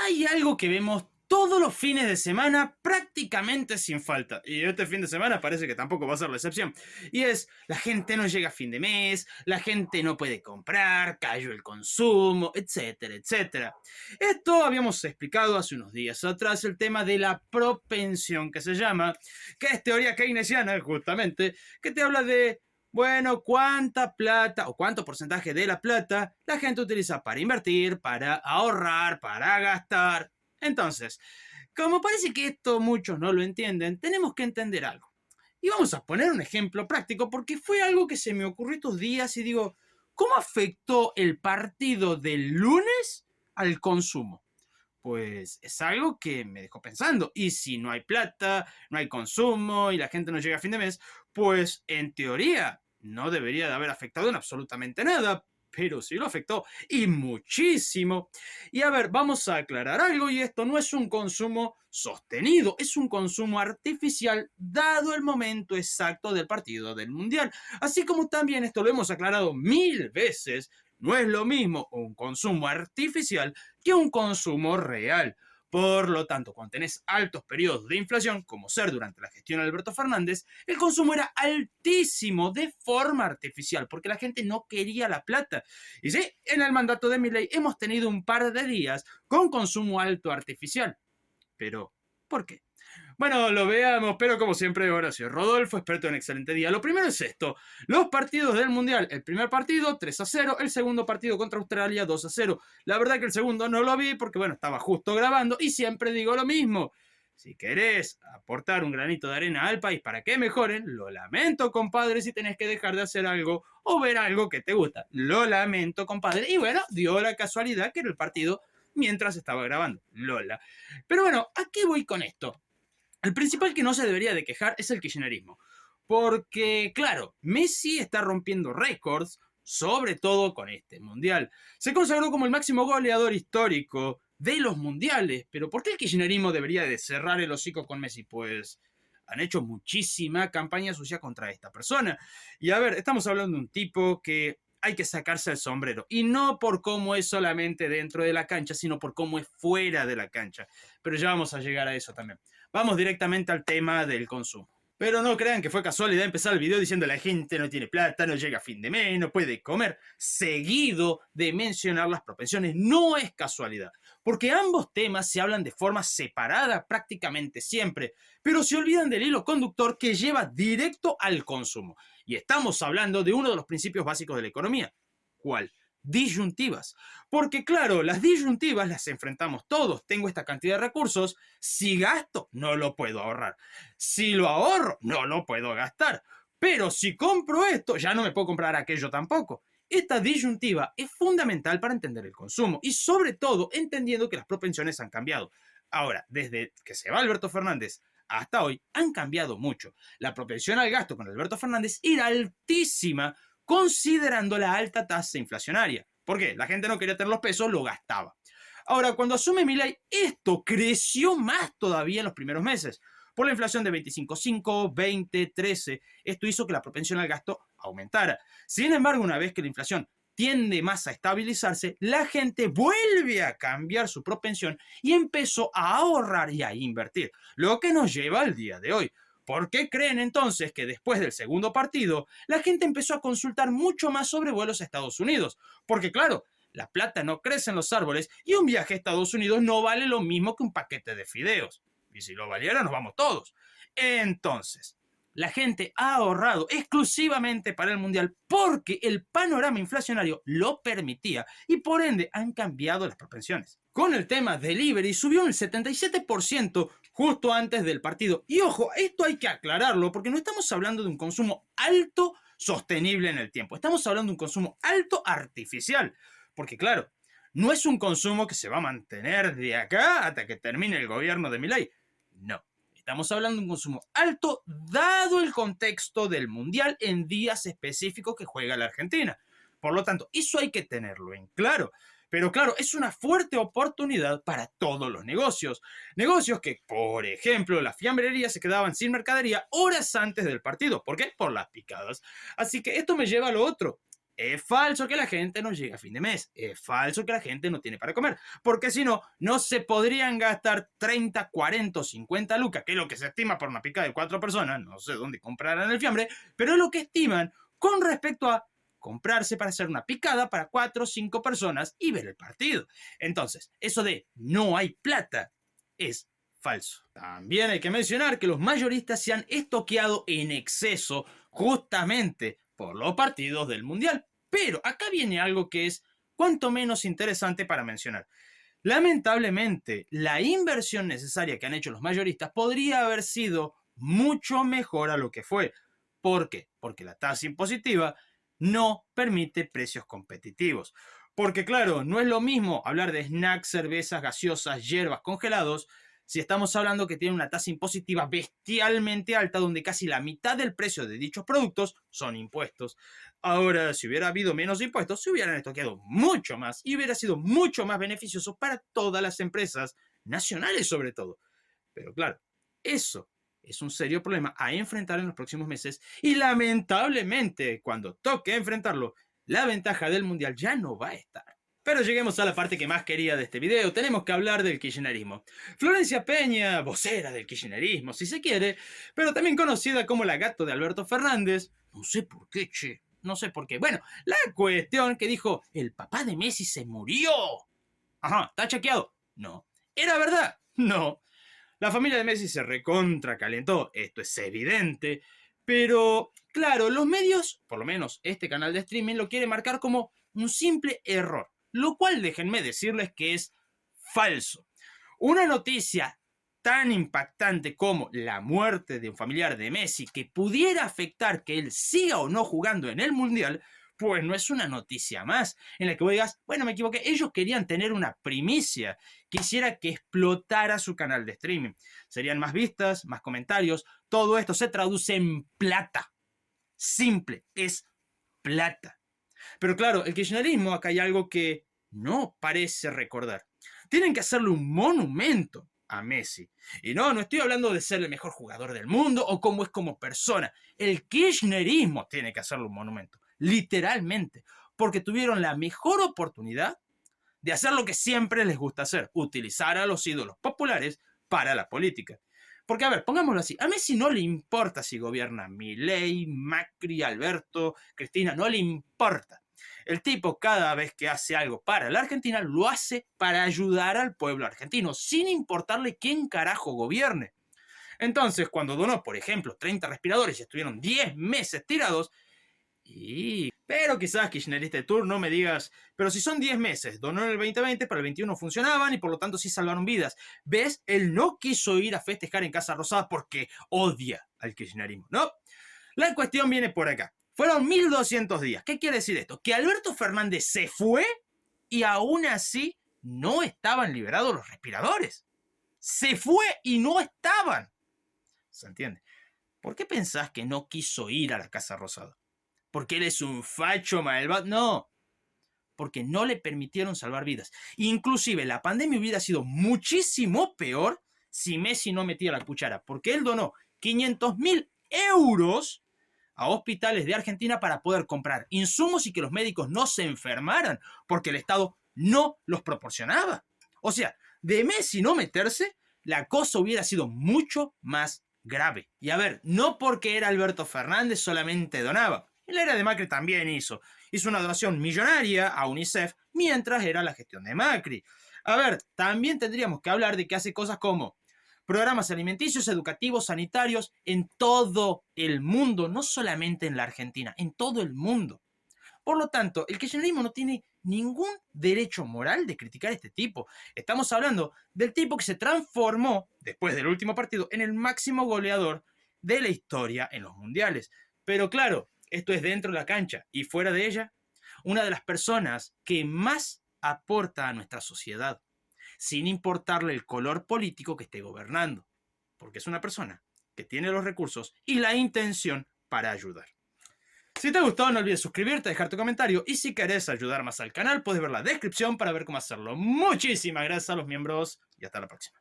Hay algo que vemos todos los fines de semana prácticamente sin falta. Y este fin de semana parece que tampoco va a ser la excepción. Y es, la gente no llega a fin de mes, la gente no puede comprar, cayó el consumo, etcétera, etcétera. Esto habíamos explicado hace unos días atrás, el tema de la propensión que se llama, que es teoría keynesiana justamente, que te habla de bueno, ¿cuánta plata o cuánto porcentaje de la plata la gente utiliza para invertir, para ahorrar, para gastar? Entonces, como parece que esto muchos no lo entienden, tenemos que entender algo. Y vamos a poner un ejemplo práctico porque fue algo que se me ocurrió estos días y digo, ¿cómo afectó el partido del lunes al consumo? Pues es algo que me dejó pensando. Y si no hay plata, no hay consumo y la gente no llega a fin de mes, pues en teoría no debería de haber afectado en absolutamente nada, pero sí lo afectó y muchísimo. Y a ver, vamos a aclarar algo y esto no es un consumo sostenido, es un consumo artificial dado el momento exacto del partido del mundial. Así como también esto lo hemos aclarado mil veces, no es lo mismo un consumo artificial que un consumo real. Por lo tanto, cuando tenés altos periodos de inflación, como ser durante la gestión de Alberto Fernández, el consumo era altísimo de forma artificial, porque la gente no quería la plata. Y sí, en el mandato de Milei hemos tenido un par de días con consumo alto artificial. Pero, ¿por qué? Bueno, lo veamos, pero como siempre, Horacio Rodolfo, experto en excelente día. Lo primero es esto: los partidos del Mundial. El primer partido, 3-0. El segundo partido contra Australia, 2-0. La verdad que el segundo no lo vi porque, bueno, estaba justo grabando y siempre digo lo mismo. Si querés aportar un granito de arena al país para que mejoren, lo lamento, compadre, si tenés que dejar de hacer algo o ver algo que te gusta. Lo lamento, compadre. Y bueno, dio la casualidad que era el partido mientras estaba grabando. Lola. Pero bueno, ¿a qué voy con esto? El principal que no se debería de quejar es el kirchnerismo. Porque, claro, Messi está rompiendo récords, sobre todo con este mundial. Se consagró como el máximo goleador histórico de los mundiales. Pero ¿por qué el kirchnerismo debería de cerrar el hocico con Messi? Pues han hecho muchísima campaña sucia contra esta persona. Y a ver, estamos hablando de un tipo que hay que sacarse el sombrero. Y no por cómo es solamente dentro de la cancha, sino por cómo es fuera de la cancha. Pero ya vamos a llegar a eso también. Vamos directamente al tema del consumo. Pero no crean que fue casualidad empezar el video diciendo la gente no tiene plata, no llega a fin de mes, no puede comer. Seguido de mencionar las propensiones, no es casualidad. Porque ambos temas se hablan de forma separada prácticamente siempre, pero se olvidan del hilo conductor que lleva directo al consumo. Y estamos hablando de uno de los principios básicos de la economía. ¿Cuál? Disyuntivas. Porque claro, las disyuntivas las enfrentamos todos. Tengo esta cantidad de recursos. Si gasto, no lo puedo ahorrar. Si lo ahorro, no lo puedo gastar. Pero si compro esto, ya no me puedo comprar aquello tampoco. Esta disyuntiva es fundamental para entender el consumo y sobre todo entendiendo que las propensiones han cambiado. Ahora, desde que se va Alberto Fernández hasta hoy, han cambiado mucho. La propensión al gasto con Alberto Fernández era altísima considerando la alta tasa inflacionaria. ¿Por qué? La gente no quería tener los pesos, lo gastaba. Ahora, cuando asume Milei, esto creció más todavía en los primeros meses. Por la inflación de 25,5, 20, 13, esto hizo que la propensión al gasto aumentara. Sin embargo, una vez que la inflación tiende más a estabilizarse, la gente vuelve a cambiar su propensión y empezó a ahorrar y a invertir, lo que nos lleva al día de hoy. ¿Por qué creen entonces que después del segundo partido la gente empezó a consultar mucho más sobre vuelos a Estados Unidos? Porque claro, la plata no crece en los árboles y un viaje a Estados Unidos no vale lo mismo que un paquete de fideos. Y si lo valiera, nos vamos todos. Entonces, la gente ha ahorrado exclusivamente para el mundial porque el panorama inflacionario lo permitía y por ende han cambiado las propensiones. Con el tema delivery subió un 77% justo antes del partido. Y ojo, esto hay que aclararlo porque no estamos hablando de un consumo alto sostenible en el tiempo. Estamos hablando de un consumo alto artificial. Porque claro, no es un consumo que se va a mantener de acá hasta que termine el gobierno de Milei. No. Estamos hablando de un consumo alto dado el contexto del mundial en días específicos que juega la Argentina. Por lo tanto, eso hay que tenerlo en claro. Pero claro, es una fuerte oportunidad para todos los negocios. Negocios que, por ejemplo, las fiambrerías se quedaban sin mercadería horas antes del partido. ¿Por qué? Por las picadas. Así que esto me lleva a lo otro. Es falso que la gente no llega a fin de mes. Es falso que la gente no tiene para comer. Porque si no, no se podrían gastar 30, 40 o 50 lucas, que es lo que se estima por una picada de 4 personas. No sé dónde comprarán el fiambre, pero es lo que estiman con respecto a comprarse para hacer una picada para 4 o 5 personas y ver el partido. Entonces, eso de no hay plata es falso. También hay que mencionar que los mayoristas se han estoqueado en exceso justamente por los partidos del Mundial. Pero acá viene algo que es cuanto menos interesante para mencionar. Lamentablemente, la inversión necesaria que han hecho los mayoristas podría haber sido mucho mejor a lo que fue. ¿Por qué? Porque la tasa impositiva no permite precios competitivos. Porque claro, no es lo mismo hablar de snacks, cervezas, gaseosas, hierbas, congelados, si estamos hablando que tiene una tasa impositiva bestialmente alta, donde casi la mitad del precio de dichos productos son impuestos. Ahora, si hubiera habido menos impuestos, se hubieran estoqueado mucho más y hubiera sido mucho más beneficioso para todas las empresas, nacionales sobre todo. Pero claro, eso es un serio problema a enfrentar en los próximos meses y lamentablemente, cuando toque enfrentarlo, la ventaja del Mundial ya no va a estar. Pero lleguemos a la parte que más quería de este video. Tenemos que hablar del kirchnerismo. Florencia Peña, vocera del kirchnerismo, si se quiere, pero también conocida como la gato de Alberto Fernández. No sé por qué, che. No sé por qué. Bueno, la cuestión que dijo, el papá de Messi se murió. Ajá, ¿está chequeado? No. ¿Era verdad? No. La familia de Messi se recontra calentó, esto es evidente, pero claro, los medios, por lo menos este canal de streaming, lo quiere marcar como un simple error, lo cual déjenme decirles que es falso. Una noticia tan impactante como la muerte de un familiar de Messi que pudiera afectar que él siga o no jugando en el Mundial, pues no es una noticia más en la que vos digas, bueno, me equivoqué, ellos querían tener una primicia, quisiera que explotara su canal de streaming. Serían más vistas, más comentarios, todo esto se traduce en plata. Simple, es plata. Pero claro, el kirchnerismo, acá hay algo que no parece recordar. Tienen que hacerle un monumento a Messi. Y no estoy hablando de ser el mejor jugador del mundo o cómo es como persona. El kirchnerismo tiene que hacerle un monumento, literalmente, porque tuvieron la mejor oportunidad de hacer lo que siempre les gusta hacer, utilizar a los ídolos populares para la política. Porque, a ver, pongámoslo así, a Messi no le importa si gobierna Milei, Macri, Alberto, Cristina, no le importa. El tipo cada vez que hace algo para la Argentina, lo hace para ayudar al pueblo argentino, sin importarle quién carajo gobierne. Entonces, cuando donó, por ejemplo, 30 respiradores y estuvieron 10 meses tirados, pero quizás, kirchnerista de turno, no me digas, pero si son 10 meses, donó en el 2020, para el 21 funcionaban y por lo tanto sí salvaron vidas. ¿Ves? Él no quiso ir a festejar en Casa Rosada porque odia al kirchnerismo, ¿no? La cuestión viene por acá. Fueron 1200 días. ¿Qué quiere decir esto? Que Alberto Fernández se fue y aún así no estaban liberados los respiradores. Se fue y no estaban. ¿Se entiende? ¿Por qué pensás que no quiso ir a la Casa Rosada? ¿Porque él es un facho malvado? No, porque no le permitieron salvar vidas. Inclusive la pandemia hubiera sido muchísimo peor si Messi no metía la cuchara, porque él donó 500.000 euros a hospitales de Argentina para poder comprar insumos y que los médicos no se enfermaran, porque el Estado no los proporcionaba. O sea, de Messi no meterse, la cosa hubiera sido mucho más grave. Y a ver, no porque era Alberto Fernández solamente donaba. En la era de Macri también hizo una donación millonaria a UNICEF mientras era la gestión de Macri. A ver, también tendríamos que hablar de que hace cosas como programas alimenticios, educativos, sanitarios en todo el mundo, no solamente en la Argentina, en todo el mundo. Por lo tanto, el kirchnerismo no tiene ningún derecho moral de criticar a este tipo. Estamos hablando del tipo que se transformó, después del último partido, en el máximo goleador de la historia en los mundiales. Pero claro, esto es dentro de la cancha y fuera de ella, una de las personas que más aporta a nuestra sociedad, sin importarle el color político que esté gobernando, porque es una persona que tiene los recursos y la intención para ayudar. Si te gustó, no olvides suscribirte, dejar tu comentario y si querés ayudar más al canal, puedes ver la descripción para ver cómo hacerlo. Muchísimas gracias a los miembros y hasta la próxima.